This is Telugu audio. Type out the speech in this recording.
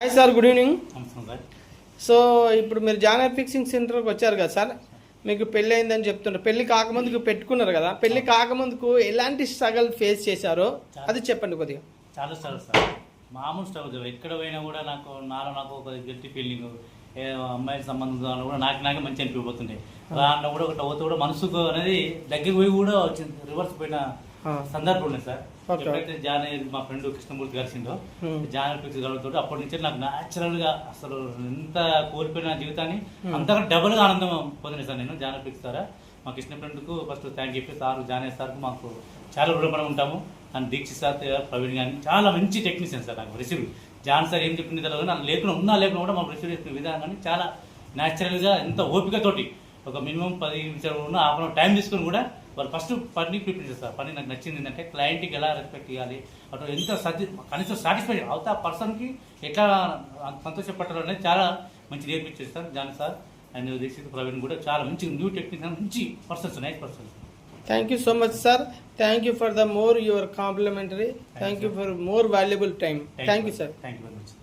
Hi sir, good evening. నమస్కారం సార్. సో ఇప్పుడు మీరు జానర్ ఫిక్సింగ్ సెంటర్కి వచ్చారు కదా సార్, మీకు పెళ్ళి అయిందని చెప్తుంటారు. పెళ్లి కాకముందుకు పెట్టుకున్నారు కదా, పెళ్లి కాకముందుకు ఎలాంటి స్ట్రగల్ ఫేస్ చేశారో అది చెప్పండి కొద్దిగా. చాలా స్ట్రగుల్ సార్, మామూలు స్ట్రగుల్. ఎక్కడ పోయినా కూడా నాకు ఒక గిల్టీ ఫీలింగ్, అమ్మాయి సంబంధం కూడా నాకే మంచి అనిపిపోతుండే. దాంట్లో కూడా ఒకటి అవుతూ కూడా మనసుకు అనేది దగ్గరికి పోయి కూడా వచ్చింది, రివర్స్ పోయిన సందర్భం ఉంది సార్. ఎప్పుడైతే జానర్ మా ఫ్రెండ్ కృష్ణమూర్తి కలిసిండో, జానర్ ఫిక్స్ కలుగుతూ అప్పటి నుంచి నాకు న్యాచురల్ గా అసలు ఎంత కోల్పోయిన జీవితాన్ని అంతగా డబుల్ గా ఆనందం పొందిన సార్ నేను జానర్ ఫిక్స్ ద్వారా. మా కృష్ణ ఫ్రెండ్ కు ఫస్ట్ థ్యాంక్ చెప్పి సార్, జానర్ సార్ కు మాకు చాలా రుణపడి ఉంటాము. అండ్ దీక్షిత్ సార్, ప్రవీణ్ గాని చాలా మంచి టెక్నీషియన్ సార్. నాకు రిసీవ్ జాన్ సార్ ఏం చెప్పింది తెలియదు, నాకు లేకుండా కూడా మాకు రిసీవ్ చేసిన విధానం కానీ చాలా న్యాచురల్ గా, ఎంత ఓపికతోటి ఒక మినిమం 10 నిమిషాలు ఉన్న హాఫ్ అన్ అవర్ టైం తీసుకుని కూడా వాళ్ళు ఫస్ట్ పని ప్రిపేర్ చేస్తారు. పని నాకు నచ్చింది ఏంటంటే క్లయింట్కి ఎలా రెస్పెక్ట్ ఇవ్వాలి, అటు ఎంత కనీసం సాటిస్ఫై అవుతా పర్సన్కి ఎట్లా సంతోషపట్టాలి అనేది చాలా మంచి నేర్పించేస్తారు John sir. And Dikshit, Praveen కూడా చాలా మంచి న్యూ టెక్నిక్, మంచి persons, nice persons. Thank you so much sir. Thank you for the more your complimentary. Thank you for more valuable time. Thank you sir. Thank you very much.